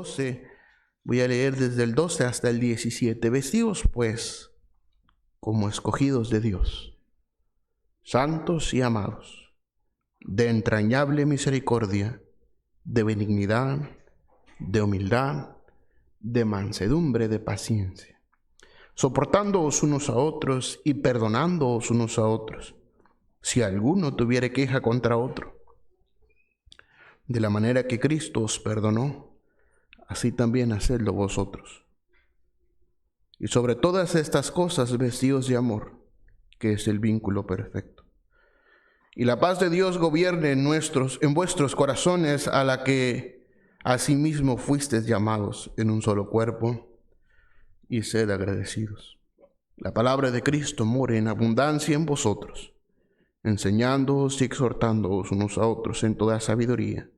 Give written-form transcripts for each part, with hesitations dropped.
12, voy a leer desde el 12 hasta el 17. Vestidos pues como escogidos de Dios, santos y amados, de entrañable misericordia, de benignidad, de humildad, de mansedumbre, de paciencia, soportándoos unos a otros y perdonándoos unos a otros, si alguno tuviere queja contra otro. De la manera que Cristo os perdonó, así también hacedlo vosotros. Y sobre todas estas cosas vestidos de amor, que es el vínculo perfecto. Y la paz de Dios gobierne en vuestros corazones, a la que asimismo fuisteis llamados en un solo cuerpo, y sed agradecidos. La palabra de Cristo more en abundancia en vosotros, enseñándoos y exhortándoos unos a otros en toda sabiduría,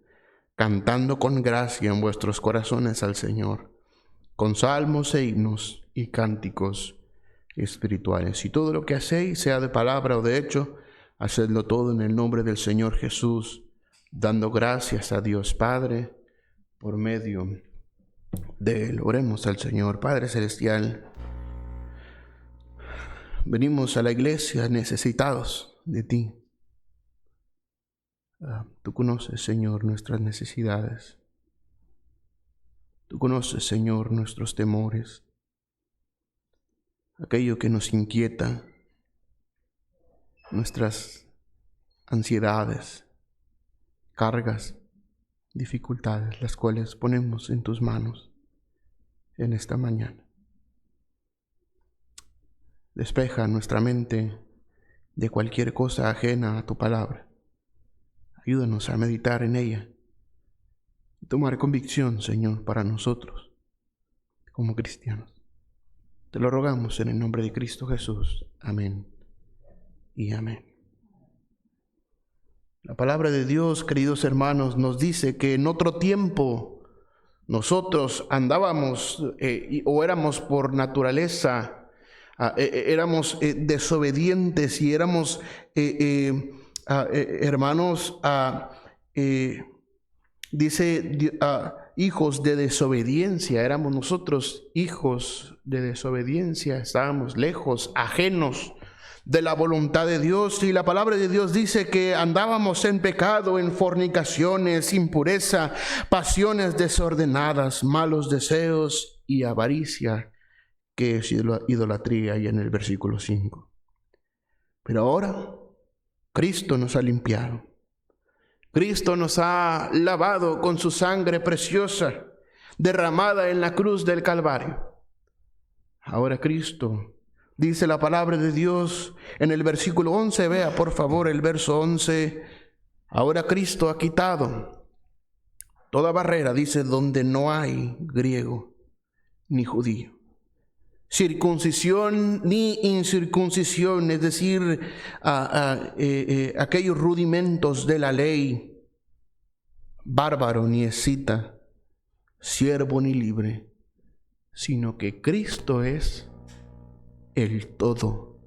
cantando con gracia en vuestros corazones al Señor, con salmos e himnos y cánticos espirituales. Y todo lo que hacéis, sea de palabra o de hecho, hacedlo todo en el nombre del Señor Jesús, dando gracias a Dios Padre por medio de Él. Oremos al Señor. Padre Celestial, venimos a la iglesia necesitados de ti. Tú conoces, Señor, nuestras necesidades. Tú conoces, Señor, nuestros temores, aquello que nos inquieta, nuestras ansiedades, cargas, dificultades, las cuales ponemos en tus manos en esta mañana. Despeja nuestra mente de cualquier cosa ajena a tu palabra. Ayúdanos a meditar en ella y tomar convicción, Señor, para nosotros como cristianos. Te lo rogamos en el nombre de Cristo Jesús. Amén y amén. La palabra de Dios, queridos hermanos, nos dice que en otro tiempo nosotros andábamos o éramos por naturaleza, éramos desobedientes y éramos hermanos, dice hijos de desobediencia. Éramos nosotros hijos de desobediencia, estábamos lejos, ajenos de la voluntad de Dios. Y la palabra de Dios dice que andábamos en pecado, en fornicaciones, impureza, pasiones desordenadas, malos deseos y avaricia, que es idolatría, y en el versículo 5. Pero ahora Cristo nos ha limpiado. Cristo nos ha lavado con su sangre preciosa, derramada en la cruz del Calvario. Ahora Cristo, dice la palabra de Dios en el versículo 11, vea por favor el verso 11. Ahora Cristo ha quitado toda barrera, dice, donde no hay griego ni judío, circuncisión ni incircuncisión, es decir, aquellos rudimentos de la ley, bárbaro ni escita, siervo ni libre, sino que Cristo es el todo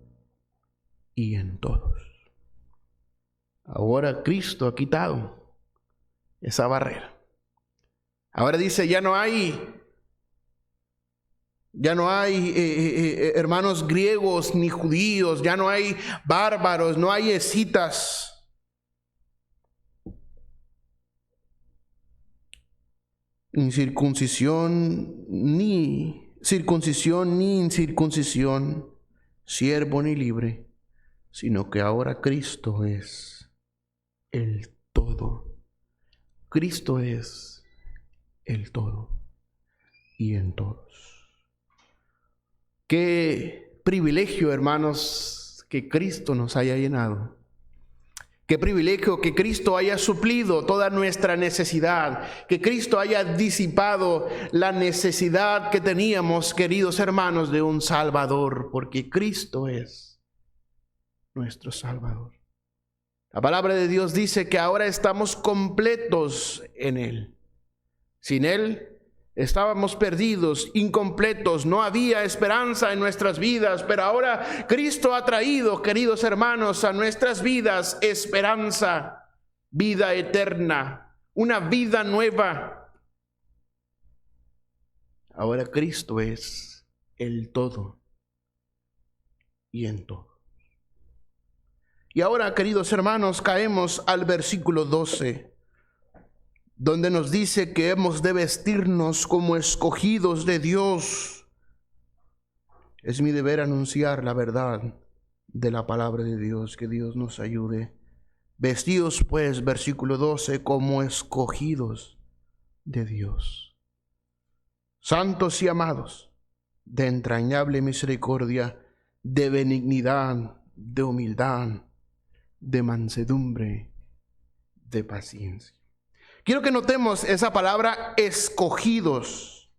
y en todos. Ahora Cristo ha quitado esa barrera. Ahora dice, ya no hay hermanos griegos ni judíos, ya no hay bárbaros, no hay escitas. Circuncisión ni incircuncisión, siervo ni libre, sino que ahora Cristo es el todo. Cristo es el todo y en todos. Qué privilegio, hermanos, que Cristo nos haya llenado. Qué privilegio que Cristo haya suplido toda nuestra necesidad, que Cristo haya disipado la necesidad que teníamos, queridos hermanos, de un Salvador, porque Cristo es nuestro Salvador. La palabra de Dios dice que ahora estamos completos en Él. Sin Él estábamos perdidos, incompletos, no había esperanza en nuestras vidas, pero ahora Cristo ha traído, queridos hermanos, a nuestras vidas esperanza, vida eterna, una vida nueva. Ahora Cristo es el todo y en todo. Y ahora, queridos hermanos, caemos al versículo 12, donde nos dice que hemos de vestirnos como escogidos de Dios. Es mi deber anunciar la verdad de la palabra de Dios, que Dios nos ayude. Vestidos pues, versículo 12, como escogidos de Dios, santos y amados, de entrañable misericordia, de benignidad, de humildad, de mansedumbre, de paciencia. Quiero que notemos esa palabra escogidos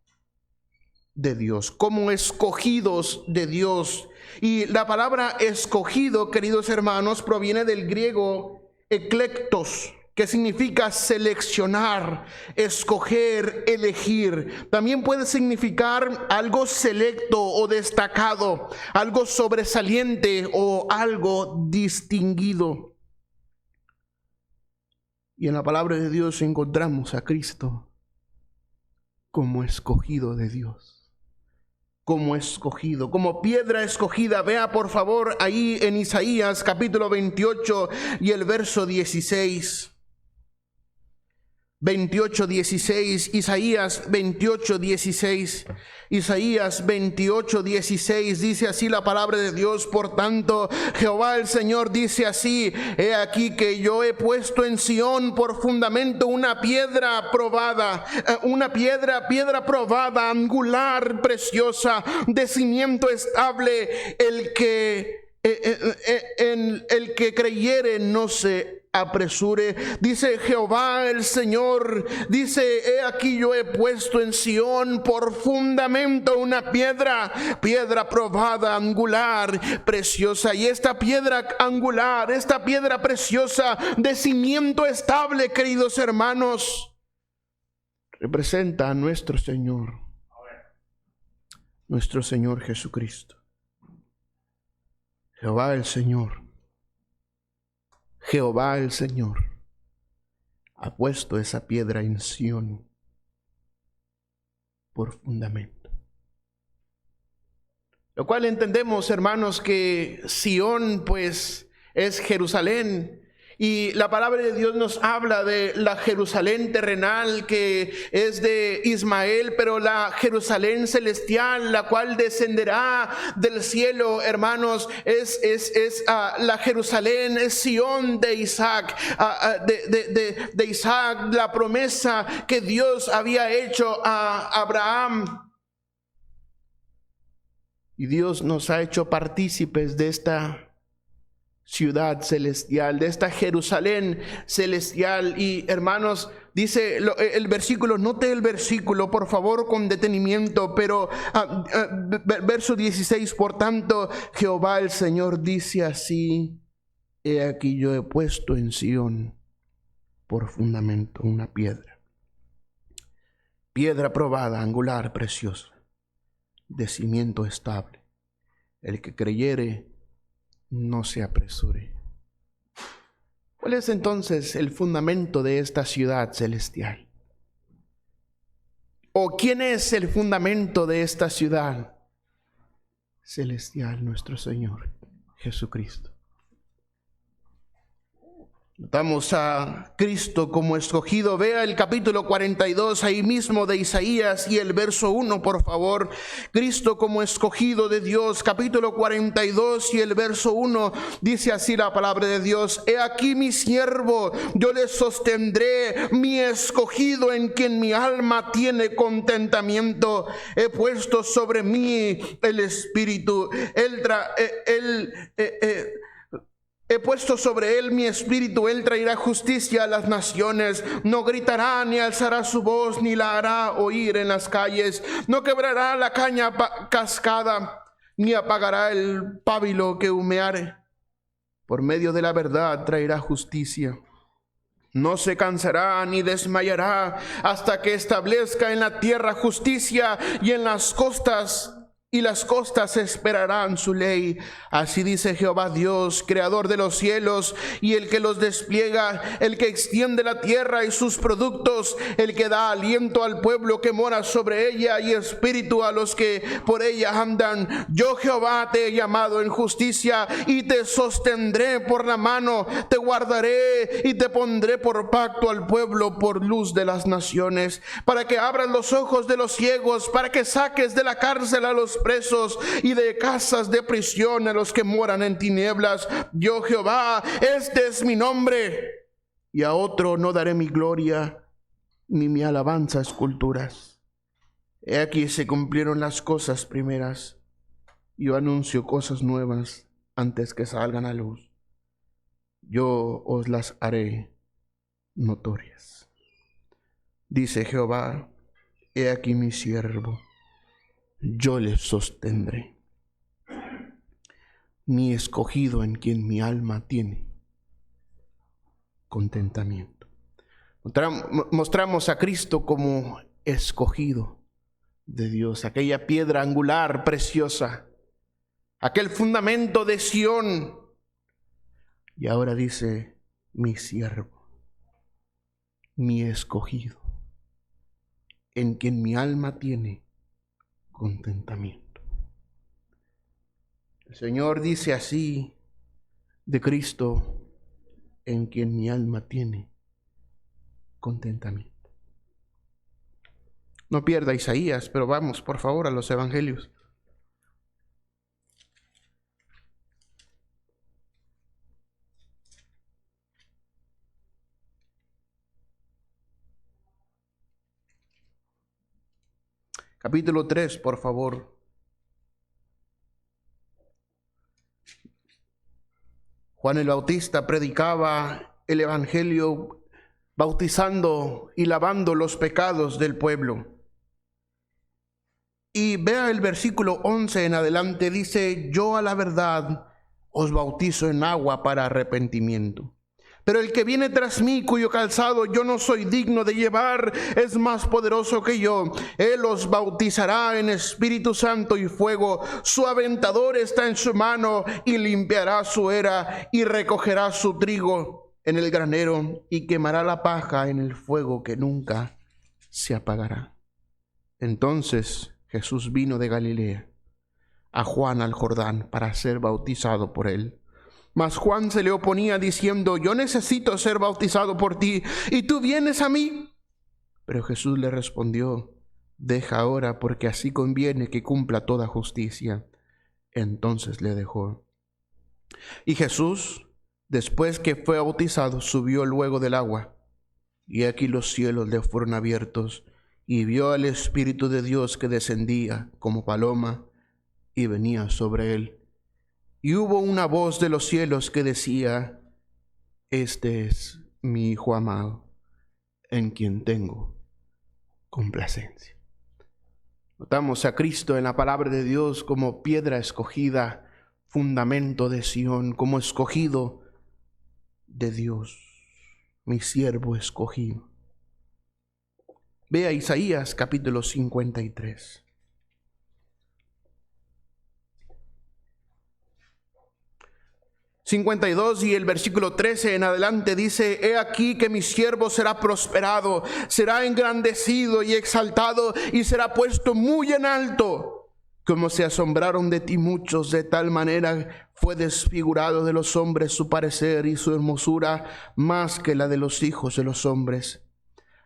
de Dios, como escogidos de Dios. Y la palabra escogido, queridos hermanos, proviene del griego eclectos, que significa seleccionar, escoger, elegir. También puede significar algo selecto o destacado, algo sobresaliente o algo distinguido. Y en la palabra de Dios encontramos a Cristo como escogido de Dios, como escogido, como piedra escogida. Vea por favor ahí en Isaías capítulo 28 y el verso 16. 28:16, Isaías 28:16, Isaías 28:16, dice así la palabra de Dios: por tanto, Jehová el Señor dice así: he aquí que yo he puesto en Sión por fundamento una piedra probada, piedra probada, angular, preciosa, de cimiento estable, el que creyere no se apresure. Dice Jehová el Señor, dice: he aquí yo he puesto en Sión por fundamento una piedra probada, angular, preciosa. Y esta piedra angular, esta piedra preciosa de cimiento estable, queridos hermanos, representa a nuestro Señor Jesucristo. Jehová el Señor ha puesto esa piedra en Sión por fundamento. Lo cual entendemos, hermanos, que Sión pues es Jerusalén. Y la palabra de Dios nos habla de la Jerusalén terrenal, que es de Ismael, pero la Jerusalén celestial, la cual descenderá del cielo, hermanos, es la Jerusalén, es Sión de Isaac, de Isaac, la promesa que Dios había hecho a Abraham. Y Dios nos ha hecho partícipes de esta ciudad celestial, de esta Jerusalén celestial. Y hermanos, dice el versículo, note el versículo por favor con detenimiento, pero verso 16, por tanto Jehová el Señor dice así: he aquí yo he puesto en Sión por fundamento una piedra probada, angular, preciosa, de cimiento estable, el que creyere no se apresure. ¿Cuál es entonces el fundamento de esta ciudad celestial? ¿O quién es el fundamento de esta ciudad celestial? Nuestro Señor Jesucristo. Notamos a Cristo como escogido. Vea el capítulo 42 ahí mismo de Isaías y el verso 1, por favor. Cristo como escogido de Dios, capítulo 42 y el verso 1, dice así la palabra de Dios: he aquí mi siervo, yo le sostendré, mi escogido, en quien mi alma tiene contentamiento. He puesto sobre mí el Espíritu, he puesto sobre él mi espíritu, él traerá justicia a las naciones. No gritará ni alzará su voz, ni la hará oír en las calles. No quebrará la caña cascada, ni apagará el pábilo que humeare. Por medio de la verdad traerá justicia. No se cansará ni desmayará hasta que establezca en la tierra justicia y en las costas y las costas esperarán su ley. Así dice Jehová Dios, creador de los cielos y el que los despliega, el que extiende la tierra y sus productos, el que da aliento al pueblo que mora sobre ella y espíritu a los que por ella andan. Yo Jehová te he llamado en justicia y te sostendré por la mano, te guardaré y te pondré por pacto al pueblo, por luz de las naciones, para que abras los ojos de los ciegos, para que saques de la cárcel a los presos y de casas de prisión a los que moran en tinieblas. Yo Jehová, este es mi nombre, y a otro no daré mi gloria ni mi alabanza a esculturas. He aquí se cumplieron las cosas primeras. Yo anuncio cosas nuevas antes que salgan a luz. Yo os las haré notorias. Dice Jehová, he aquí mi siervo, yo le sostendré, mi escogido en quien mi alma tiene contentamiento. Mostramos a Cristo como escogido de Dios, aquella piedra angular preciosa, aquel fundamento de Sión. Y ahora dice, mi siervo, mi escogido, en quien mi alma tiene contentamiento. El Señor dice así de Cristo, en quien mi alma tiene contentamiento. No pierda Isaías, pero vamos por favor a los evangelios. Capítulo 3, por favor. Juan el Bautista predicaba el evangelio, bautizando y lavando los pecados del pueblo. Y vea el versículo 11 en adelante, dice, yo a la verdad os bautizo en agua para arrepentimiento. Pero el que viene tras mí, cuyo calzado yo no soy digno de llevar, es más poderoso que yo. Él os bautizará en Espíritu Santo y fuego. Su aventador está en su mano y limpiará su era y recogerá su trigo en el granero y quemará la paja en el fuego que nunca se apagará. Entonces Jesús vino de Galilea a Juan al Jordán para ser bautizado por él. Mas Juan se le oponía diciendo, yo necesito ser bautizado por ti, ¿y tú vienes a mí? Pero Jesús le respondió, deja ahora, porque así conviene que cumpla toda justicia. Entonces le dejó. Y Jesús, después que fue bautizado, subió luego del agua. Y aquí los cielos le fueron abiertos, y vio al Espíritu de Dios que descendía como paloma y venía sobre él. Y hubo una voz de los cielos que decía, este es mi Hijo amado, en quien tengo complacencia. Notamos a Cristo en la palabra de Dios como piedra escogida, fundamento de Sión, como escogido de Dios, mi siervo escogido. Vea Isaías capítulo 53. 52 y el versículo 13 en adelante dice, he aquí que mi siervo será prosperado, será engrandecido y exaltado y será puesto muy en alto. Como se asombraron de ti muchos, de tal manera fue desfigurado de los hombres su parecer y su hermosura más que la de los hijos de los hombres.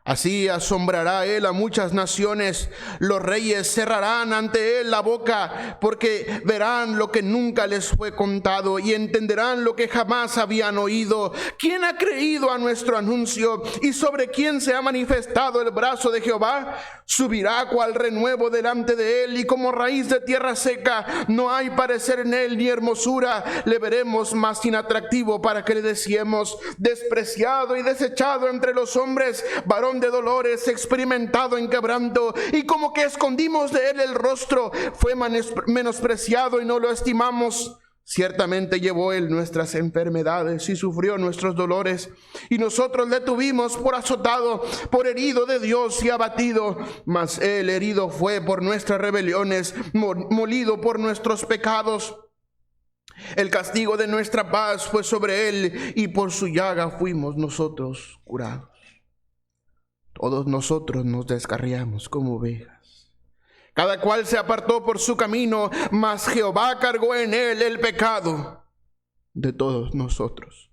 Así asombrará él a muchas naciones, los reyes cerrarán ante él la boca, porque verán lo que nunca les fue contado y entenderán lo que jamás habían oído. ¿Quién ha creído a nuestro anuncio y sobre quién se ha manifestado el brazo de Jehová? Subirá cual renuevo delante de él y como raíz de tierra seca, no hay parecer en él ni hermosura. Le veremos más inatractivo para que le deseemos, despreciado y desechado entre los hombres, varón de dolores, experimentado en quebranto, y como que escondimos de él el rostro, fue menospreciado y no lo estimamos. Ciertamente llevó él nuestras enfermedades y sufrió nuestros dolores, y nosotros le tuvimos por azotado, por herido de Dios y abatido. Mas él herido fue por nuestras rebeliones, molido por nuestros pecados. El castigo de nuestra paz fue sobre él, y por su llaga fuimos nosotros curados. Todos nosotros nos descarriamos como ovejas. Cada cual se apartó por su camino, mas Jehová cargó en él el pecado de todos nosotros.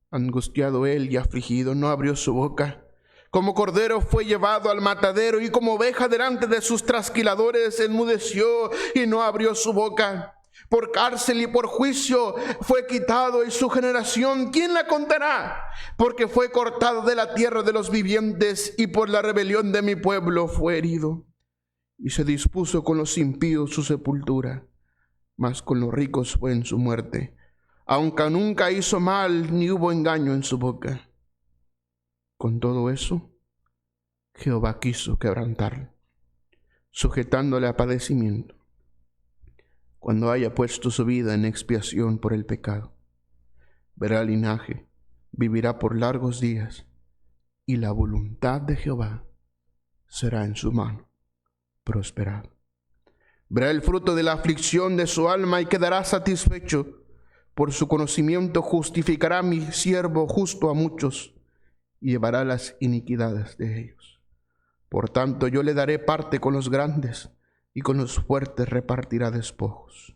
Angustiado él y afligido, no abrió su boca. Como cordero fue llevado al matadero, y como oveja delante de sus trasquiladores enmudeció y no abrió su boca. Por cárcel y por juicio fue quitado, y su generación, ¿quién la contará? Porque fue cortado de la tierra de los vivientes, y por la rebelión de mi pueblo fue herido. Y se dispuso con los impíos su sepultura, mas con los ricos fue en su muerte, aunque nunca hizo mal ni hubo engaño en su boca. Con todo eso, Jehová quiso quebrantarlo, sujetándole a padecimiento, cuando haya puesto su vida en expiación por el pecado. Verá el linaje, vivirá por largos días, y la voluntad de Jehová será en su mano prosperado. Verá el fruto de la aflicción de su alma y quedará satisfecho. Por su conocimiento justificará mi siervo justo a muchos, y llevará las iniquidades de ellos. Por tanto, yo le daré parte con los grandes, y con los fuertes repartirá despojos.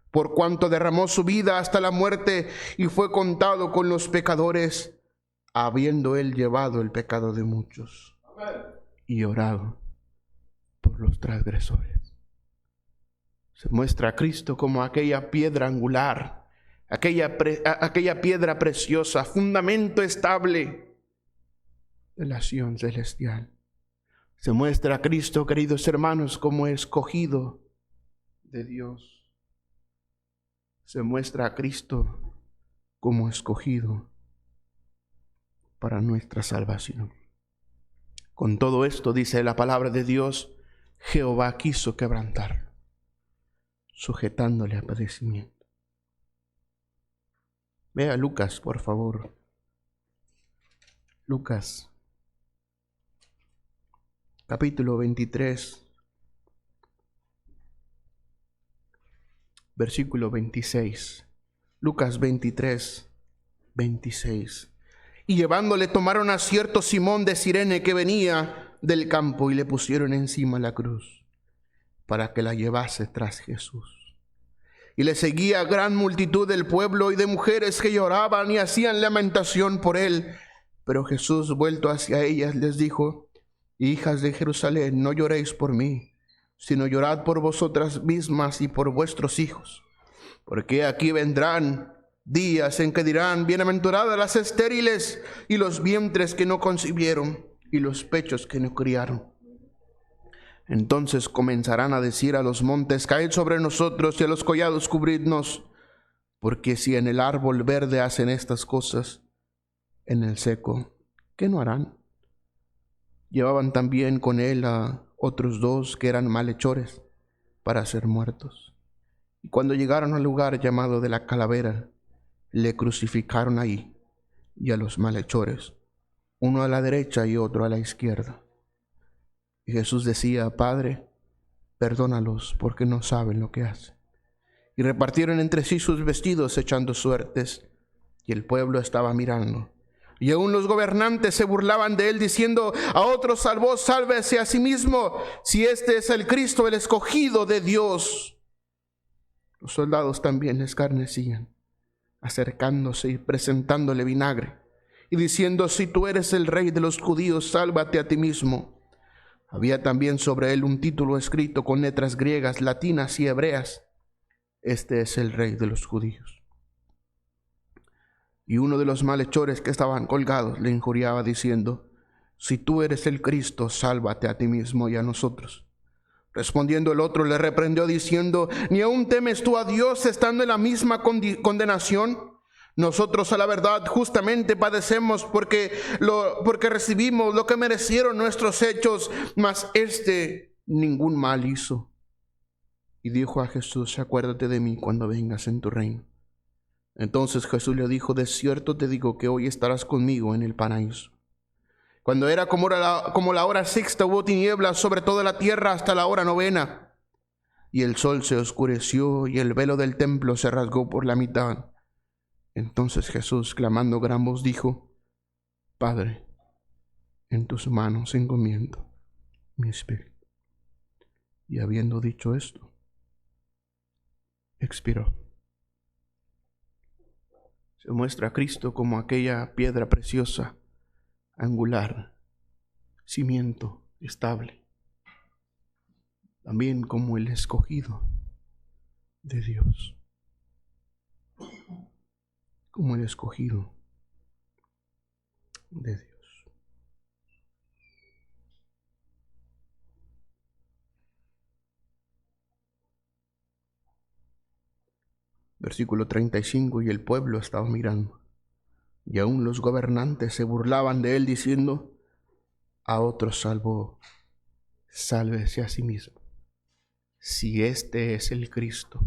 Por cuanto derramó su vida hasta la muerte, y fue contado con los pecadores, habiendo él llevado el pecado de muchos, y orado por los transgresores. Se muestra a Cristo como aquella piedra angular, aquella piedra preciosa, fundamento estable de la Sion celestial. Se muestra a Cristo, queridos hermanos, como escogido de Dios. Se muestra a Cristo como escogido para nuestra salvación. Con todo esto, dice la palabra de Dios, Jehová quiso quebrantarlo, sujetándole a padecimiento. Vea Lucas, por favor. Lucas, capítulo 23, versículo 26. Lucas 23, 26. Y llevándole tomaron a cierto Simón de Cirene que venía del campo, y le pusieron encima la cruz para que la llevase tras Jesús. Y le seguía gran multitud del pueblo y de mujeres que lloraban y hacían lamentación por él. Pero Jesús, vuelto hacia ellas, les dijo: Hijas de Jerusalén, no lloréis por mí, sino llorad por vosotras mismas y por vuestros hijos. Porque aquí vendrán días en que dirán: bienaventuradas las estériles y los vientres que no concibieron y los pechos que no criaron. Entonces comenzarán a decir a los montes: caed sobre nosotros, y a los collados cubridnos. Porque si en el árbol verde hacen estas cosas, en el seco, ¿qué no harán? Llevaban también con él a otros dos que eran malhechores para ser muertos. Y cuando llegaron al lugar llamado de la Calavera, le crucificaron ahí, y a los malhechores, uno a la derecha y otro a la izquierda. Y Jesús decía: Padre, perdónalos, porque no saben lo que hacen. Y repartieron entre sí sus vestidos, echando suertes, y el pueblo estaba mirando. Y aún los gobernantes se burlaban de él, diciendo: a otro salvó, sálvese a sí mismo, si este es el Cristo, el escogido de Dios. Los soldados también le escarnecían, acercándose y presentándole vinagre, y diciendo: si tú eres el rey de los judíos, sálvate a ti mismo. Había también sobre él un título escrito con letras griegas, latinas y hebreas: este es el rey de los judíos. Y uno de los malhechores que estaban colgados le injuriaba, diciendo: si tú eres el Cristo, sálvate a ti mismo y a nosotros. Respondiendo el otro le reprendió, diciendo: ¿ni aún temes tú a Dios, estando en la misma condenación? Nosotros, a la verdad, justamente padecemos porque recibimos lo que merecieron nuestros hechos, mas este ningún mal hizo. y dijo a Jesús: acuérdate de mí cuando vengas en tu reino. Entonces Jesús le dijo: de cierto te digo que hoy estarás conmigo en el paraíso. Cuando era como la hora sexta, hubo tinieblas sobre toda la tierra hasta la hora novena. Y el sol se oscureció y el velo del templo se rasgó por la mitad. Entonces Jesús, clamando a gran voz, dijo: Padre, en tus manos encomiendo mi espíritu. Y habiendo dicho esto, expiró. Se muestra a Cristo como aquella piedra preciosa, angular, cimiento estable. También como el escogido de Dios. Como el escogido de Dios. Versículo 35, y el pueblo estaba mirando, y aún los gobernantes se burlaban de él, diciendo: a otros salvó, sálvese a sí mismo, si este es el Cristo,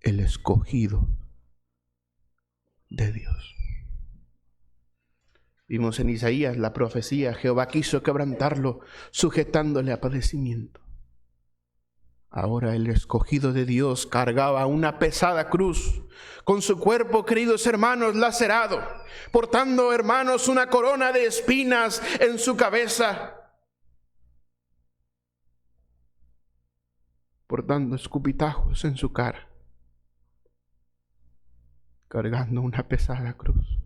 el escogido de Dios. Vimos en Isaías la profecía: Jehová quiso quebrantarlo, sujetándole a padecimiento. Ahora el escogido de Dios cargaba una pesada cruz, con su cuerpo, queridos hermanos, lacerado, portando, hermanos, una corona de espinas en su cabeza, portando escupitajos en su cara, cargando una pesada cruz.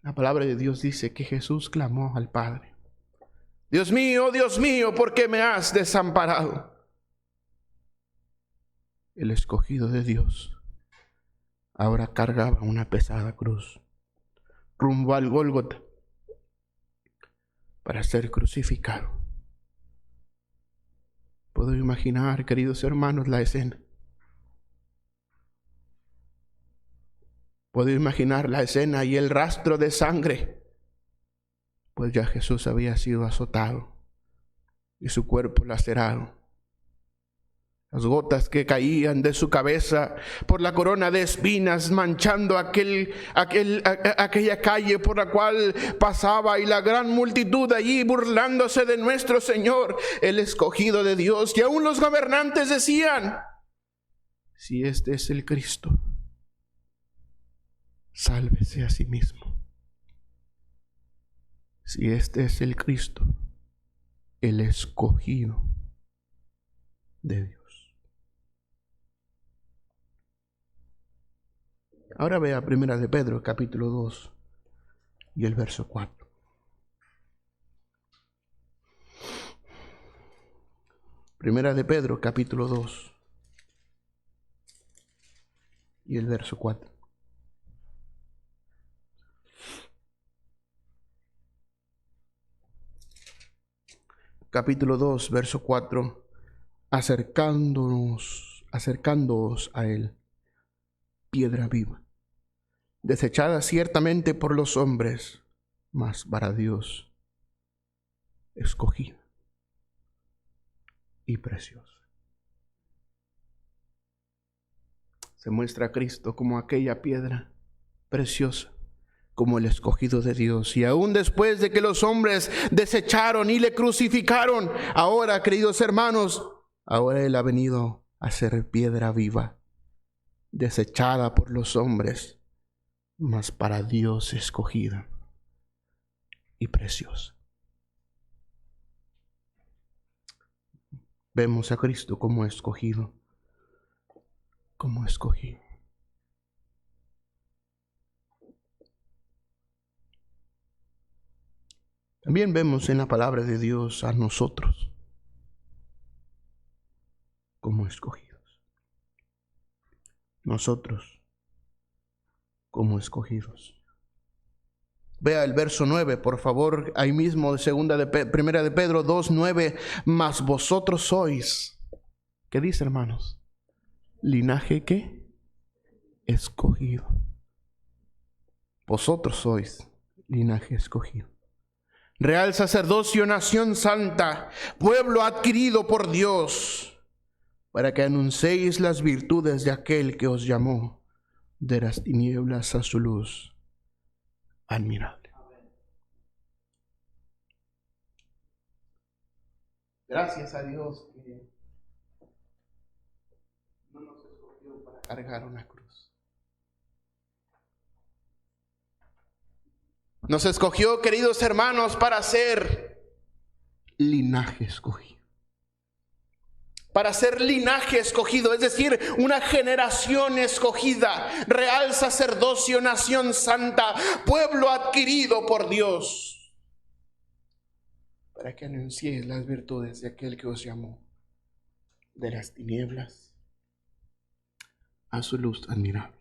La palabra de Dios dice que Jesús clamó al Padre: Dios mío, ¿por qué me has desamparado? El escogido de Dios ahora cargaba una pesada cruz rumbo al Gólgota para ser crucificado. Puedo imaginar, queridos hermanos, la escena. Puedo imaginar la escena y el rastro de sangre, pues ya Jesús había sido azotado y su cuerpo lacerado. Las gotas que caían de su cabeza por la corona de espinas, manchando aquella calle por la cual pasaba, y la gran multitud allí burlándose de nuestro Señor, el escogido de Dios. Y aún los gobernantes decían: si este es el Cristo, sálvese a sí mismo. Si este es el Cristo, el escogido de Dios. Ahora vea 1 de Pedro, capítulo 2 y el verso 4. Primera de Pedro, capítulo 2 y el verso 4. Capítulo 2, verso 4. Acercándoos a él, piedra viva, desechada ciertamente por los hombres, mas para Dios escogida y preciosa. Se muestra a Cristo como aquella piedra preciosa, como el escogido de Dios. Y aún después de que los hombres desecharon y le crucificaron, ahora, queridos hermanos, ahora Él ha venido a ser piedra viva, desechada por los hombres, mas para Dios escogida y preciosa. Vemos a Cristo como escogido, como escogido. También vemos en la palabra de Dios a nosotros como escogidos. Nosotros como escogidos. Vea el verso 9, por favor, ahí mismo, Primera de Pedro 2:9. Mas vosotros sois, ¿qué dice, hermanos? Linaje, ¿qué? Escogido. Vosotros sois linaje escogido. real sacerdocio, nación santa, pueblo adquirido por Dios, para que anunciéis las virtudes de aquel que os llamó de las tinieblas a su luz admirable. Gracias a Dios que no nos escogió para cargar una cruz. Nos escogió, queridos hermanos, para ser linaje escogido. Para ser linaje escogido, es decir, una generación escogida, real sacerdocio, nación santa, pueblo adquirido por Dios, para que anunciéis las virtudes de aquel que os llamó de las tinieblas a su luz admirable.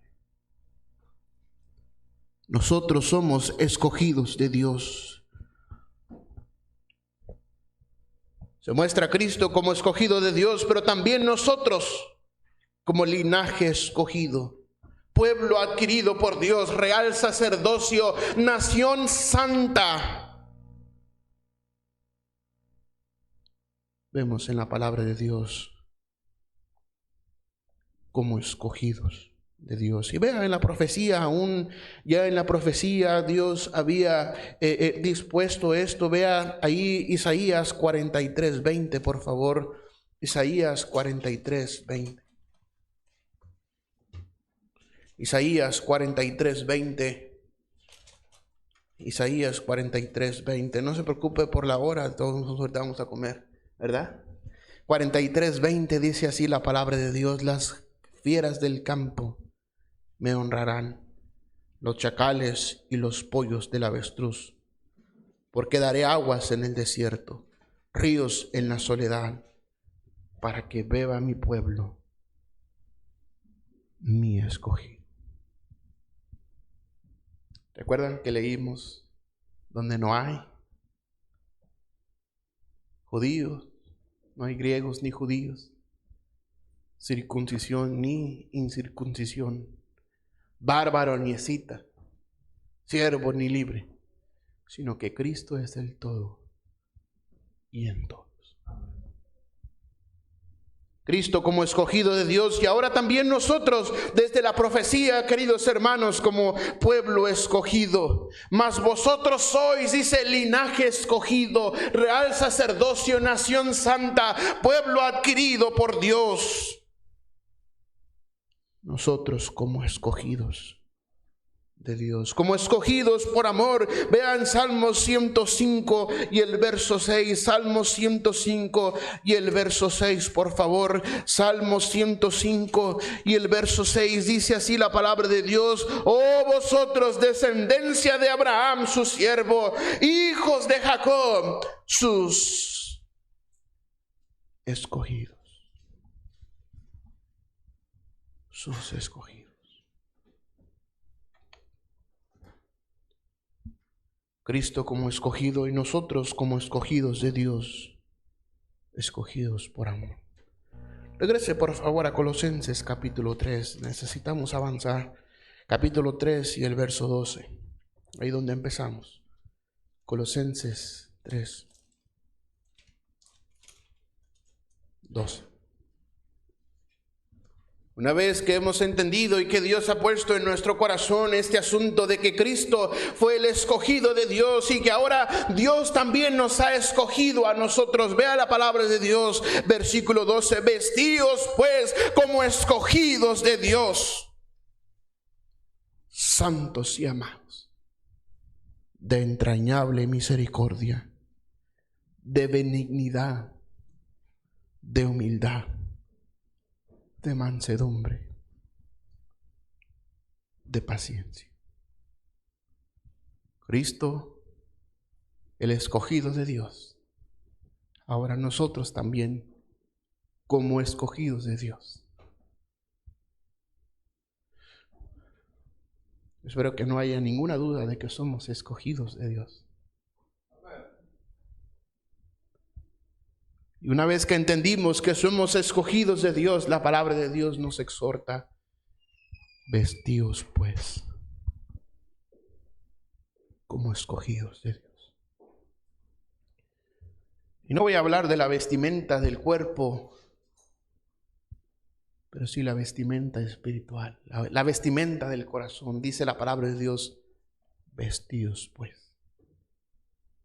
Nosotros somos escogidos de Dios. Se muestra a Cristo como escogido de Dios, pero también nosotros como linaje escogido, pueblo adquirido por Dios, real sacerdocio, nación santa. Vemos en la palabra de Dios como escogidos de Dios. Y vea en la profecía, aún ya en la profecía Dios había dispuesto esto. Vea ahí Isaías 43:20, por favor. Isaías 43:20. Isaías 43:20. Isaías 43:20. No se preocupe por la hora, todos ahorita vamos a comer, ¿verdad? 43:20 dice así la palabra de Dios: las fieras del campo me honrarán, los chacales y los pollos del avestruz, porque daré aguas en el desierto, ríos en la soledad, para que beba mi pueblo, mi escogido. ¿Recuerdan que leímos donde no hay judíos, no hay griegos ni judíos, circuncisión ni incircuncisión, bárbaro ni escita, siervo ni libre, sino que Cristo es el todo y en todos? Cristo como escogido de Dios, y ahora también nosotros desde la profecía, queridos hermanos, como pueblo escogido. Mas vosotros sois, dice, linaje escogido, real sacerdocio, nación santa, pueblo adquirido por Dios. Nosotros como escogidos de Dios, como escogidos por amor. Vean Salmos 105 y el verso 6, Salmos 105 y el verso 6, por favor. Salmos 105 y el verso 6 dice así la palabra de Dios: oh vosotros, descendencia de Abraham su siervo, hijos de Jacob sus escogidos, sus escogidos. Cristo como escogido y nosotros como escogidos de Dios, escogidos por amor. Regrese por favor a Colosenses capítulo 3, necesitamos avanzar. Capítulo 3 y el verso 12, ahí donde empezamos. Colosenses 3, 12. Una vez que hemos entendido y que Dios ha puesto en nuestro corazón este asunto de que Cristo fue el escogido de Dios y que ahora Dios también nos ha escogido a nosotros. Vea la palabra de Dios, versículo 12: vestíos pues como escogidos de Dios, santos y amados, de entrañable misericordia, de benignidad, de humildad, de mansedumbre, de paciencia. Cristo, el escogido de Dios, ahora nosotros también como escogidos de Dios. Espero que no haya ninguna duda de que somos escogidos de Dios. Y una vez que entendimos que somos escogidos de Dios, la palabra de Dios nos exhorta: vestíos pues como escogidos de Dios. Y no voy a hablar de la vestimenta del cuerpo, pero sí la vestimenta espiritual, la vestimenta del corazón. Dice la palabra de Dios, vestidos pues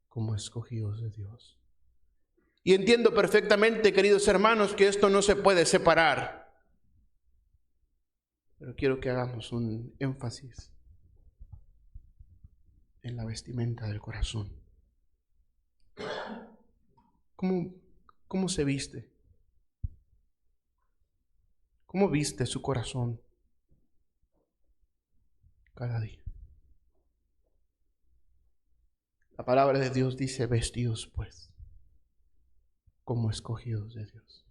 como escogidos de Dios. Y entiendo perfectamente, queridos hermanos, que esto no se puede separar. Pero quiero que hagamos un énfasis en la vestimenta del corazón. ¿Cómo se viste? ¿Cómo viste su corazón cada día? La palabra de Dios dice, vestidos pues como escogidos de Dios.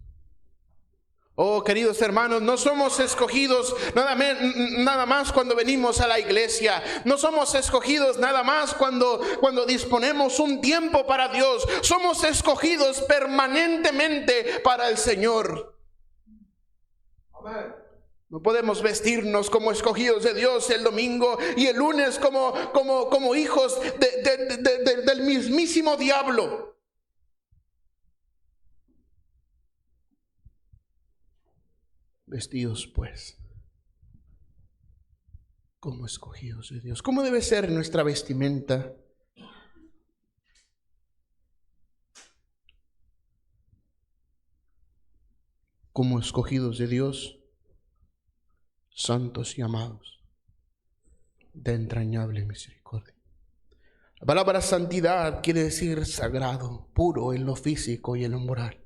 Oh, queridos hermanos, no somos escogidos nada más cuando venimos a la iglesia. No somos escogidos nada más cuando disponemos un tiempo para Dios. Somos escogidos permanentemente para el Señor. Amén. No podemos vestirnos como escogidos de Dios el domingo y el lunes como hijos del mismísimo diablo. Vestidos pues como escogidos de Dios. ¿Cómo debe ser nuestra vestimenta? Como escogidos de Dios, santos y amados, de entrañable misericordia. La palabra santidad quiere decir sagrado, puro en lo físico y en lo moral.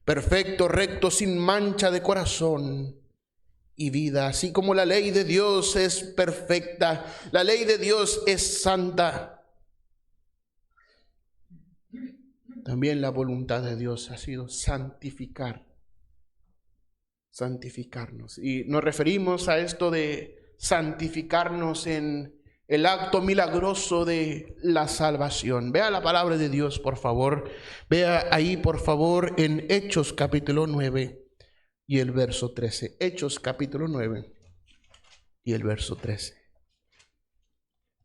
Perfecto, recto, sin mancha de corazón y vida. Así como la ley de Dios es perfecta, la ley de Dios es santa, también la voluntad de Dios ha sido santificarnos. Y nos referimos a esto de santificarnos en el acto milagroso de la salvación. Vea la palabra de Dios, por favor. Vea ahí, por favor, en Hechos capítulo 9 y el verso 13. Hechos capítulo 9 y el verso 13.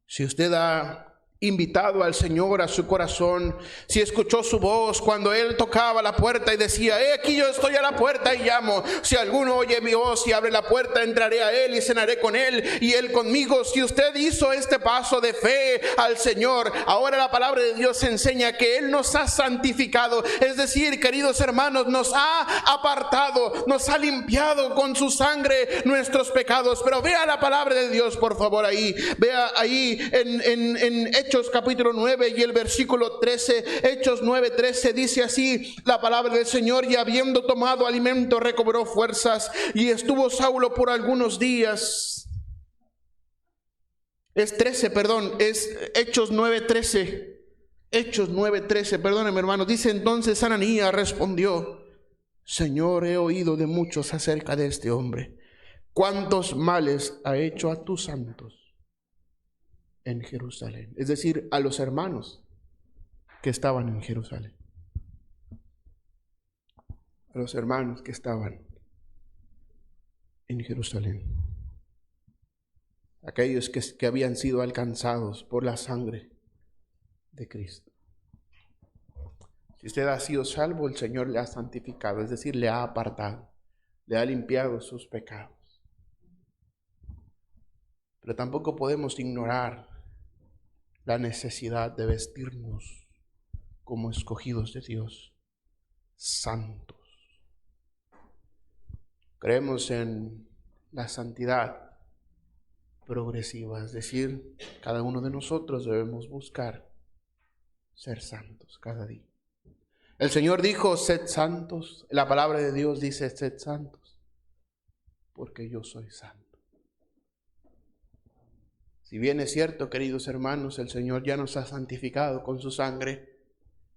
Si usted ha invitado al Señor a su corazón, si escuchó su voz cuando Él tocaba la puerta y decía, aquí yo estoy a la puerta y llamo, si alguno oye mi voz y abre la puerta, entraré a Él y cenaré con Él y Él conmigo. Si usted hizo este paso de fe al Señor, ahora la palabra de Dios enseña que Él nos ha santificado, es decir, queridos hermanos, nos ha apartado, nos ha limpiado con su sangre nuestros pecados. Pero vea la palabra de Dios, por favor, ahí, vea ahí en Hechos capítulo 9 y el versículo 13, Hechos 9:13 dice así la palabra del Señor: y habiendo tomado alimento recobró fuerzas, y estuvo Saulo por algunos días. Es Hechos 9:13. Hechos 9:13, perdóneme hermano. Dice entonces Ananías respondió: Señor, he oído de muchos acerca de este hombre, cuántos males ha hecho a tus santos en Jerusalén. Es decir, a los hermanos que estaban en Jerusalén. A los hermanos que estaban en Jerusalén. Aquellos que habían sido alcanzados por la sangre de Cristo. Si usted ha sido salvo, el Señor le ha santificado, es decir, le ha apartado, le ha limpiado sus pecados. Pero tampoco podemos ignorar la necesidad de vestirnos como escogidos de Dios, santos. Creemos en la santidad progresiva, es decir, cada uno de nosotros debemos buscar ser santos cada día. El Señor dijo, sed santos. La palabra de Dios dice, sed santos, porque yo soy santo. Si bien es cierto, queridos hermanos, el Señor ya nos ha santificado con su sangre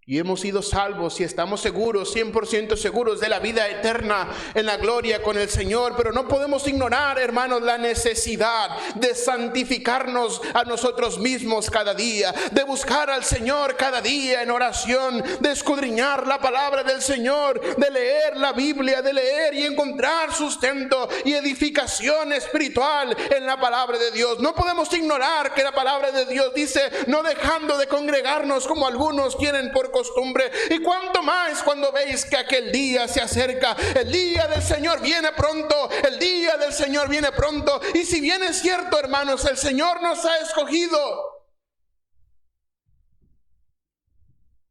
y hemos sido salvos y estamos seguros, 100% seguros de la vida eterna en la gloria con el Señor, pero no podemos ignorar, hermanos, la necesidad de santificarnos a nosotros mismos cada día, de buscar al Señor cada día en oración, de escudriñar la palabra del Señor, de leer la Biblia, de leer y encontrar sustento y edificación espiritual en la palabra de Dios. No podemos ignorar que la palabra de Dios dice, no dejando de congregarnos como algunos quieren por costumbre. Y cuanto más cuando veis que aquel día se acerca. El día del Señor viene pronto. El día del Señor viene pronto. Y si bien es cierto, hermanos, el Señor nos ha escogido.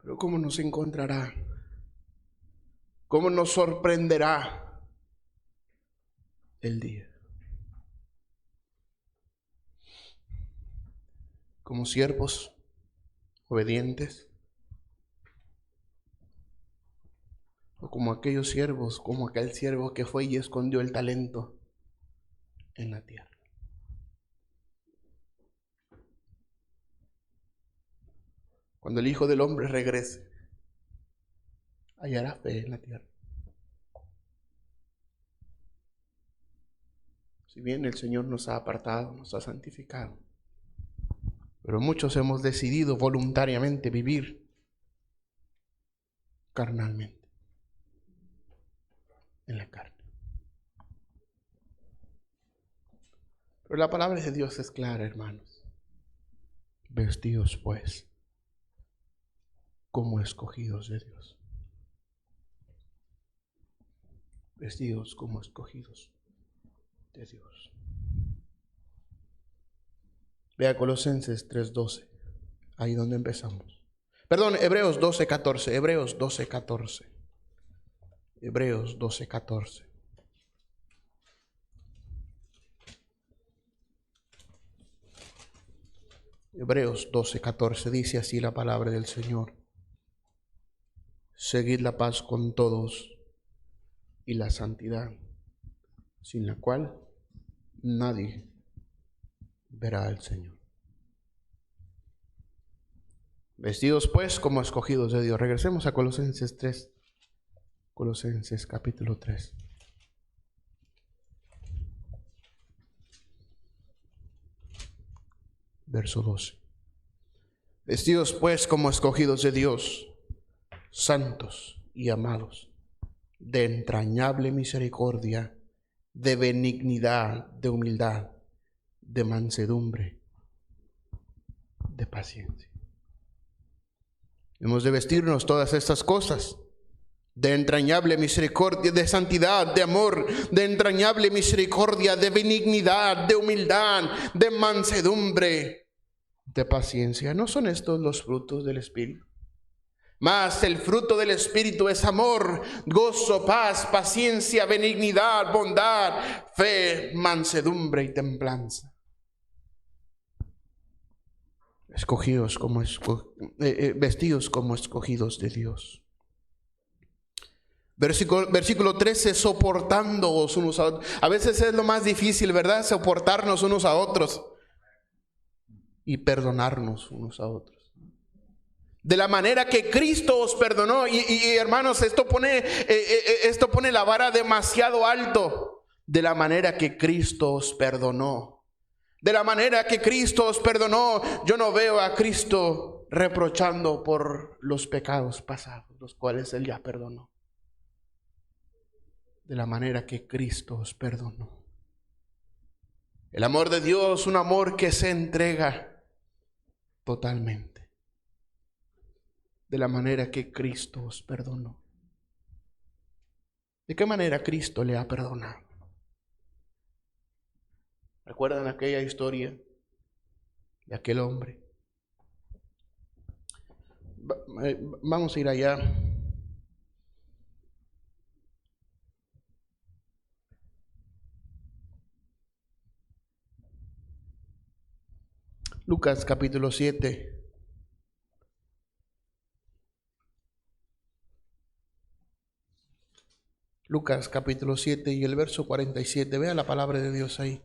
Pero ¿cómo nos encontrará? ¿Cómo nos sorprenderá el día? Como siervos obedientes, o como aquellos siervos, como aquel siervo que fue y escondió el talento en la tierra. Cuando el Hijo del Hombre regrese, hallará fe en la tierra. Si bien el Señor nos ha apartado, nos ha santificado, pero muchos hemos decidido voluntariamente vivir carnalmente, en la carne. Pero la palabra de Dios es clara, hermanos. Vestidos pues como escogidos de Dios. Vestidos como escogidos de Dios. Vea Colosenses 3:12, ahí donde empezamos. Perdón, Hebreos 12:14, Hebreos 12:14. Hebreos 12:14. Hebreos 12:14 dice así la palabra del Señor. Seguid la paz con todos y la santidad, sin la cual nadie verá al Señor. Vestidos pues como escogidos de Dios. Regresemos a Colosenses 3. Colosenses capítulo 3. Verso 12. Vestidos pues como escogidos de Dios, santos y amados, de entrañable misericordia, de benignidad, de humildad, de mansedumbre, de paciencia. Hemos de vestirnos todas estas cosas, de entrañable misericordia, de santidad, de amor, de entrañable misericordia, de benignidad, de humildad, de mansedumbre, de paciencia. ¿No son estos los frutos del Espíritu? Mas el fruto del Espíritu es amor, gozo, paz, paciencia, benignidad, bondad, fe, mansedumbre y templanza. Escogidos como vestidos como escogidos de Dios. Versículo 13, soportándoos unos a otros. A veces es lo más difícil, ¿verdad? Soportarnos unos a otros y perdonarnos unos a otros. De la manera que Cristo os perdonó. Y hermanos, esto pone la vara demasiado alto. De la manera que Cristo os perdonó. De la manera que Cristo os perdonó. Yo no veo a Cristo reprochando por los pecados pasados, los cuales Él ya perdonó. De la manera que Cristo os perdonó. El amor de Dios, un amor que se entrega totalmente. De la manera que Cristo os perdonó. ¿De qué manera Cristo le ha perdonado? ¿Recuerdan aquella historia de aquel hombre? Vamos a ir allá. Lucas capítulo 7. Lucas capítulo 7 y el verso 47. Vea la palabra de Dios ahí.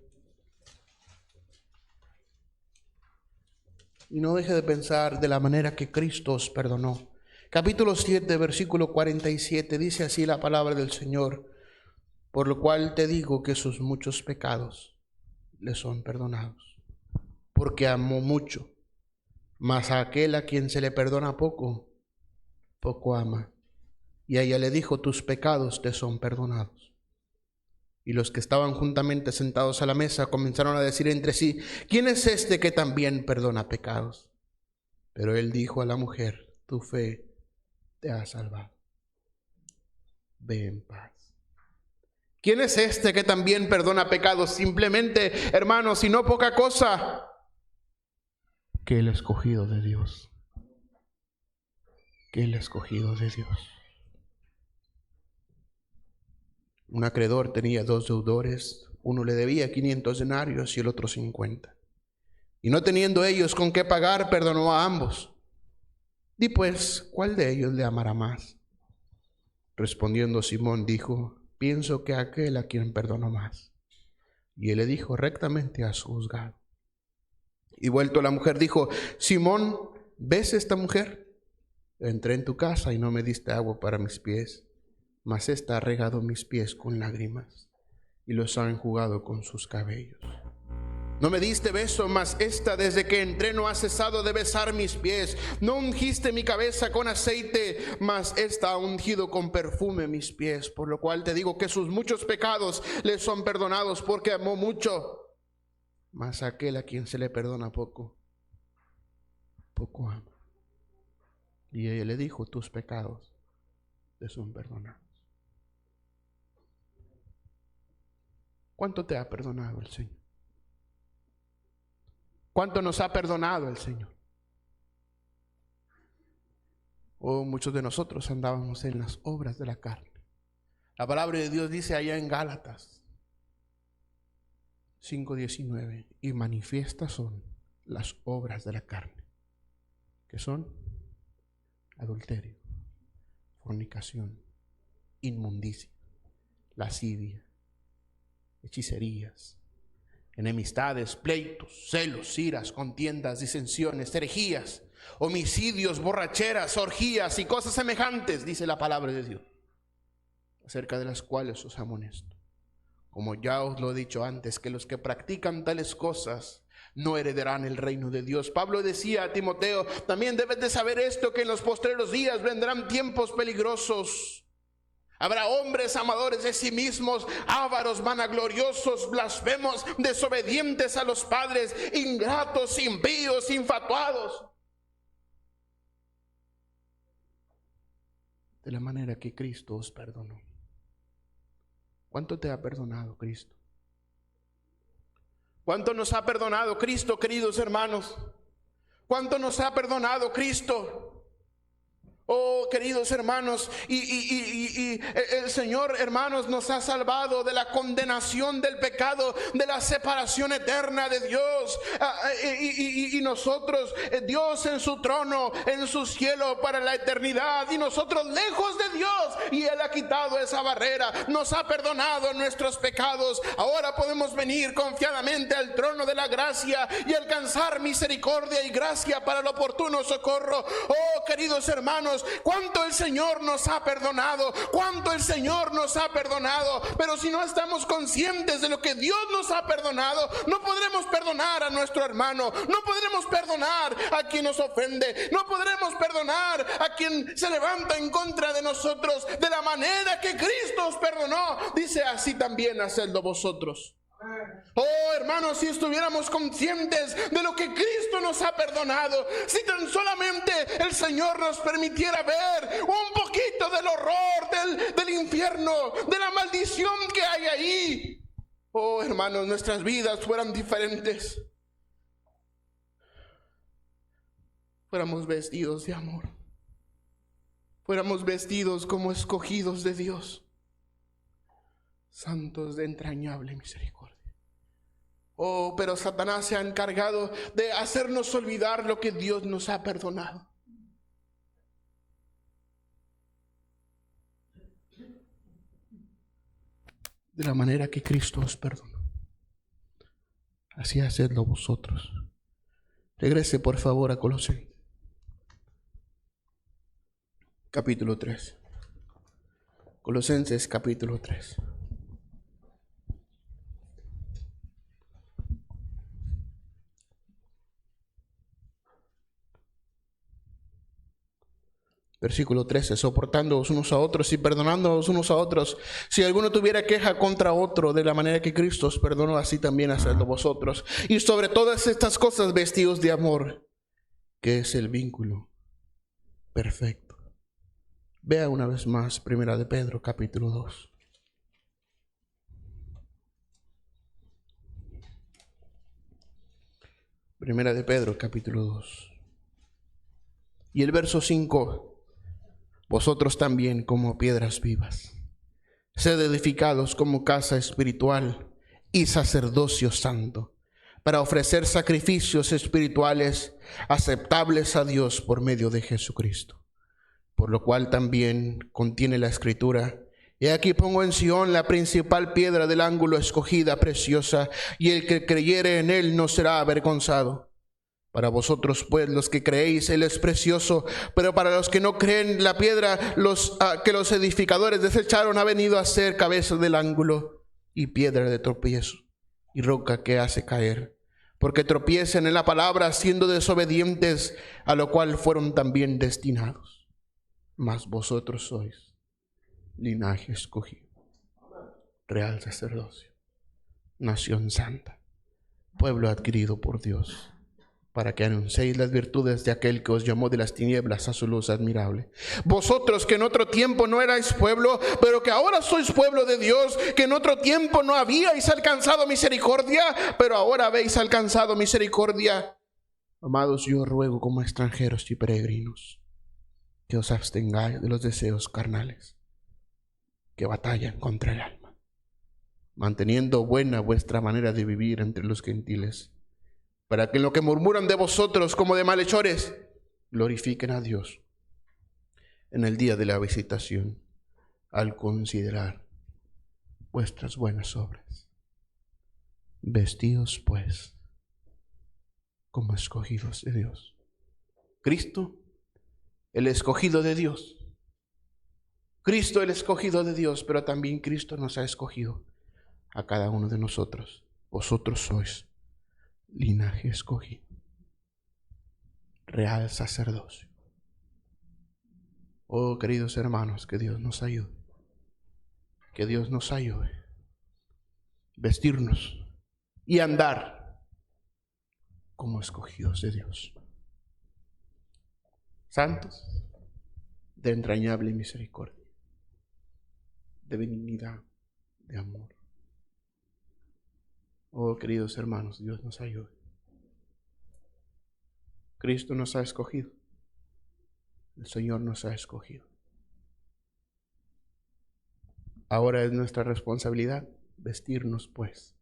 Y no deje de pensar de la manera que Cristo os perdonó. Capítulo 7, versículo 47. Dice así la palabra del Señor. Por lo cual te digo que sus muchos pecados le son perdonados. Porque amó mucho. Mas a aquel a quien se le perdona poco, poco ama. Y a ella le dijo, tus pecados te son perdonados. Y los que estaban juntamente sentados a la mesa comenzaron a decir entre sí, ¿quién es este que también perdona pecados? Pero él dijo a la mujer, tu fe te ha salvado. Ve en paz. ¿Quién es este que también perdona pecados? Simplemente, hermanos, y no poca cosa, que el escogido de Dios. Que el escogido de Dios. Un acreedor tenía 2 deudores. Uno le debía 500 denarios y el otro 50. Y no teniendo ellos con qué pagar, perdonó a ambos. Di pues, ¿cuál de ellos le amará más? Respondiendo Simón dijo: pienso que aquel a quien perdonó más. Y él le dijo: rectamente has juzgado. Y vuelto la mujer dijo: Simón, ¿ves esta mujer? Entré en tu casa y no me diste agua para mis pies, mas ésta ha regado mis pies con lágrimas y los ha enjugado con sus cabellos. No me diste beso, mas esta desde que entré no ha cesado de besar mis pies. No ungiste mi cabeza con aceite, mas esta ha ungido con perfume mis pies. Por lo cual te digo que sus muchos pecados le son perdonados, porque amó mucho. Mas aquel a quien se le perdona poco, poco ama. Y ella le dijo: tus pecados te son perdonados. ¿Cuánto te ha perdonado el Señor? ¿Cuánto nos ha perdonado el Señor? Muchos de nosotros andábamos en las obras de la carne. La palabra de Dios dice allá en Gálatas 5:19: y manifiestas son las obras de la carne, que son adulterio, fornicación, inmundicia, lascivia, hechicerías, enemistades, pleitos, celos, iras, contiendas, disensiones, herejías, homicidios, borracheras, orgías y cosas semejantes, dice la palabra de Dios, acerca de las cuales os amonesto, como ya os lo he dicho antes, que los que practican tales cosas no heredarán el reino de Dios. Pablo decía a Timoteo: también debes de saber esto, que en los postreros días vendrán tiempos peligrosos. Habrá hombres amadores de sí mismos, ávaros, vanagloriosos, blasfemos, desobedientes a los padres, ingratos, impíos, infatuados. De la manera que Cristo os perdonó. ¿Cuánto te ha perdonado Cristo? ¿Cuánto nos ha perdonado Cristo, queridos hermanos? ¿Cuánto nos ha perdonado Cristo? Oh, queridos hermanos, y el Señor, hermanos, nos ha salvado de la condenación del pecado, de la separación eterna de Dios. Y nosotros, Dios en su trono, en su cielo para la eternidad, y nosotros lejos de Dios, y Él ha quitado esa barrera, nos ha perdonado nuestros pecados. Ahora podemos venir confiadamente al trono de la gracia y alcanzar misericordia y gracia para el oportuno socorro. Oh, queridos hermanos, cuánto el Señor nos ha perdonado, cuánto el Señor nos ha perdonado. Pero si no estamos conscientes de lo que Dios nos ha perdonado, no podremos perdonar a nuestro hermano, no podremos perdonar a quien nos ofende, no podremos perdonar a quien se levanta en contra de nosotros. De la manera que Cristo os perdonó, dice: así también hacedlo vosotros. Oh, hermanos, si estuviéramos conscientes de lo que Cristo nos ha perdonado, si tan solamente el Señor nos permitiera ver un poquito del horror del infierno, de la maldición que hay ahí, oh, hermanos, nuestras vidas fueran diferentes. Fuéramos vestidos de amor, fuéramos vestidos como escogidos de Dios, santos de entrañable misericordia. Oh, pero Satanás se ha encargado de hacernos olvidar lo que Dios nos ha perdonado. De la manera que Cristo os perdonó, así hacedlo vosotros. Regrese por favor a Colosenses capítulo 3. Colosenses capítulo 3. Versículo 13: soportándoos unos a otros y perdonándoos unos a otros, si alguno tuviera queja contra otro, de la manera que Cristo os perdonó, así también hacedlo vosotros. Y sobre todas estas cosas vestidos de amor, que es el vínculo perfecto. Vea una vez más Primera de Pedro, capítulo 2. Primera de Pedro, capítulo 2. Y el verso 5. Vosotros también, como piedras vivas, sed edificados como casa espiritual y sacerdocio santo, para ofrecer sacrificios espirituales aceptables a Dios por medio de Jesucristo. Por lo cual también contiene la Escritura: y aquí pongo en Sión la principal piedra del ángulo, escogida, preciosa, y el que creyere en él no será avergonzado. Para vosotros, pues, los que creéis, él es precioso, pero para los que no creen, la piedra que los edificadores desecharon ha venido a ser cabeza del ángulo y piedra de tropiezo y roca que hace caer, porque tropiezan en la palabra, siendo desobedientes, a lo cual fueron también destinados. Mas vosotros sois linaje escogido, real sacerdocio, nación santa, pueblo adquirido por Dios, para que anunciéis las virtudes de aquel que os llamó de las tinieblas a su luz admirable. Vosotros que en otro tiempo no erais pueblo, pero que ahora sois pueblo de Dios, que en otro tiempo no habíais alcanzado misericordia, pero ahora habéis alcanzado misericordia. Amados, yo ruego como extranjeros y peregrinos, que os abstengáis de los deseos carnales que batallan contra el alma, manteniendo buena vuestra manera de vivir entre los gentiles, para que en lo que murmuran de vosotros como de malhechores, glorifiquen a Dios en el día de la visitación, al considerar vuestras buenas obras. Vestidos, pues, como escogidos de Dios. Cristo, el escogido de Dios. Cristo, el escogido de Dios, pero también Cristo nos ha escogido a cada uno de nosotros. Vosotros sois linaje escogido, real sacerdocio. Oh, queridos hermanos, que Dios nos ayude. Que Dios nos ayude. Vestirnos y andar como escogidos de Dios. Santos, de entrañable misericordia, de benignidad, de amor. Oh, queridos hermanos, Dios nos ayude. Cristo nos ha escogido. El Señor nos ha escogido. Ahora es nuestra responsabilidad vestirnos, pues,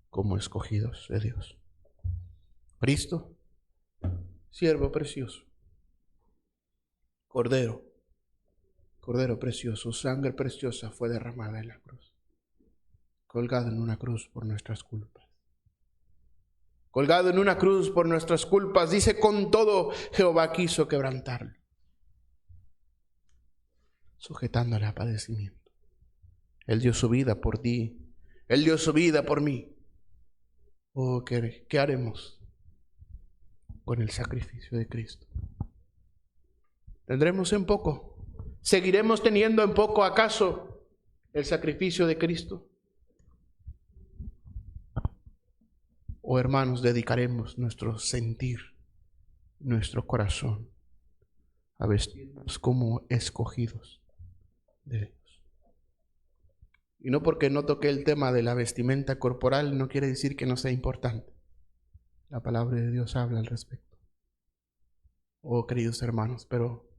como escogidos de Dios. Cristo, siervo precioso, Cordero precioso, sangre preciosa fue derramada en la cruz, colgado en una cruz por nuestras culpas. Colgado en una cruz por nuestras culpas, dice: con todo Jehová quiso quebrantarlo, sujetándole a padecimiento. Él dio su vida por ti, Él dio su vida por mí. Oh, ¿qué haremos con el sacrificio de Cristo? ¿Tendremos en poco? ¿Seguiremos teniendo en poco acaso el sacrificio de Cristo? ¿O, hermanos, dedicaremos nuestro sentir, nuestro corazón a vestirnos como escogidos de Dios? Y no porque no toqué el tema de la vestimenta corporal, no quiere decir que no sea importante. La palabra de Dios habla al respecto. Oh, queridos hermanos, pero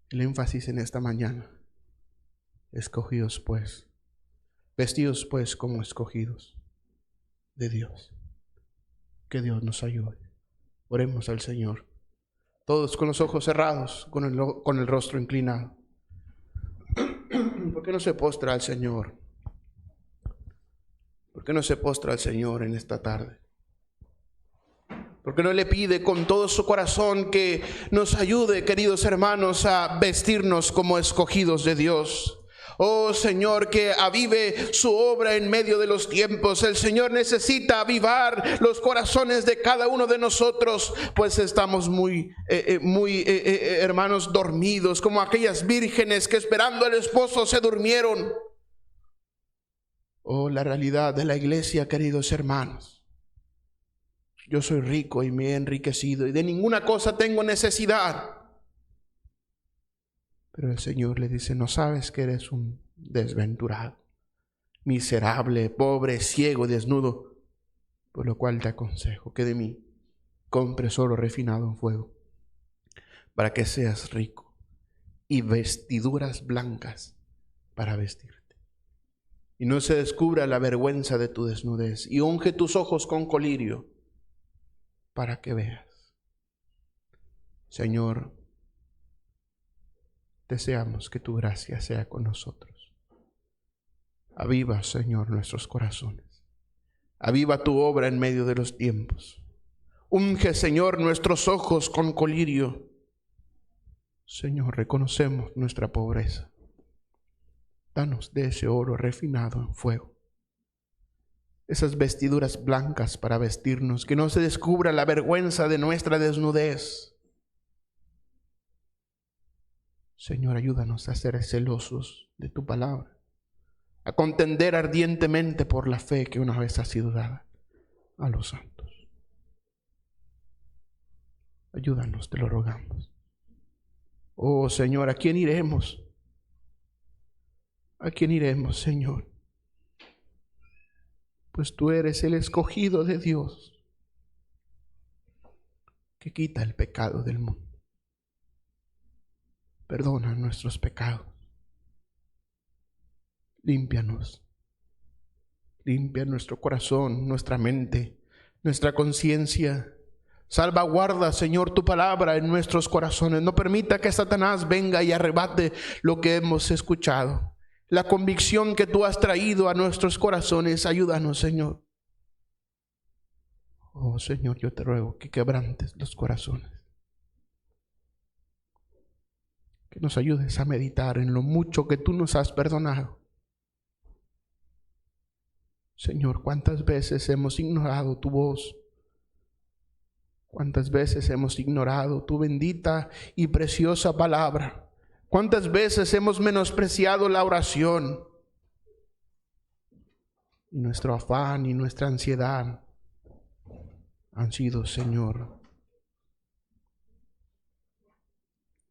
el énfasis en esta mañana: escogidos pues, vestidos pues como escogidos de Dios. Que Dios nos ayude. Oremos al Señor, todos con los ojos cerrados, con el rostro inclinado. ¿Por qué no se postra al Señor? ¿Por qué no se postra al Señor en esta tarde? ¿Por qué no le pide con todo su corazón que nos ayude, queridos hermanos, a vestirnos como escogidos de Dios? Oh Señor, que avive su obra en medio de los tiempos. El Señor necesita avivar los corazones de cada uno de nosotros, pues estamos muy hermanos, dormidos, como aquellas vírgenes que esperando al esposo se durmieron. Oh, la realidad de la iglesia, queridos hermanos. Yo soy rico y me he enriquecido y de ninguna cosa tengo necesidad. Pero el Señor le dice, no sabes que eres un desventurado, miserable, pobre, ciego, desnudo, por lo cual te aconsejo que de mí compres oro refinado en fuego, para que seas rico, y vestiduras blancas para vestirte, y no se descubra la vergüenza de tu desnudez, y unge tus ojos con colirio, para que veas. Señor, deseamos que tu gracia sea con nosotros. Aviva, Señor, nuestros corazones. Aviva tu obra en medio de los tiempos. Unge, Señor, nuestros ojos con colirio. Señor, reconocemos nuestra pobreza. Danos de ese oro refinado en fuego, esas vestiduras blancas para vestirnos, que no se descubra la vergüenza de nuestra desnudez. Señor, ayúdanos a ser celosos de tu palabra, a contender ardientemente por la fe que una vez ha sido dada a los santos. Ayúdanos, te lo rogamos. Oh Señor, ¿a quién iremos? ¿A quién iremos, Señor? Pues tú eres el escogido de Dios, que quita el pecado del mundo. Perdona nuestros pecados. Límpianos. Limpia nuestro corazón, nuestra mente, nuestra conciencia. Salvaguarda, Señor, tu palabra en nuestros corazones. No permita que Satanás venga y arrebate lo que hemos escuchado. La convicción que tú has traído a nuestros corazones, ayúdanos, Señor. Oh, Señor, yo te ruego que quebrantes los corazones. Que nos ayudes a meditar en lo mucho que tú nos has perdonado. Señor, ¿cuántas veces hemos ignorado tu voz? ¿Cuántas veces hemos ignorado tu bendita y preciosa palabra? ¿Cuántas veces hemos menospreciado la oración? Y nuestro afán y nuestra ansiedad han sido, Señor,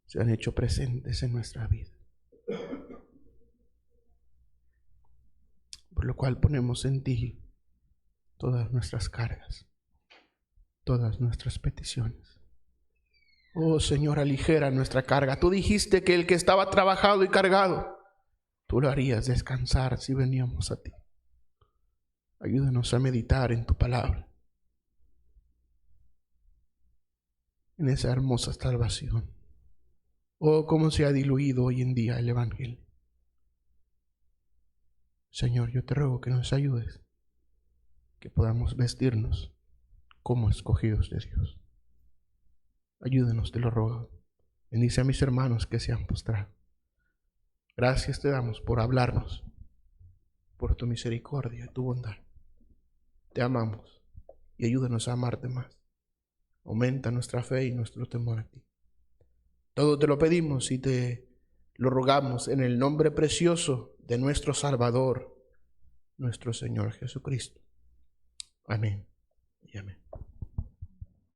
se han hecho presentes en nuestra vida. Por lo cual ponemos en ti todas nuestras cargas, todas nuestras peticiones. Oh Señor, aligera nuestra carga. Tú dijiste que el que estaba trabajado y cargado, tú lo harías descansar si veníamos a ti. Ayúdanos a meditar en tu palabra, en esa hermosa salvación. Oh, cómo se ha diluido hoy en día el Evangelio. Señor, yo te ruego que nos ayudes, que podamos vestirnos como escogidos de Dios. Ayúdanos, te lo ruego. Bendice a mis hermanos que se han postrado. Gracias te damos por hablarnos, por tu misericordia y tu bondad. Te amamos y ayúdanos a amarte más. Aumenta nuestra fe y nuestro temor a ti. Todo te lo pedimos y te lo rogamos en el nombre precioso de nuestro Salvador, nuestro Señor Jesucristo. Amén y amén.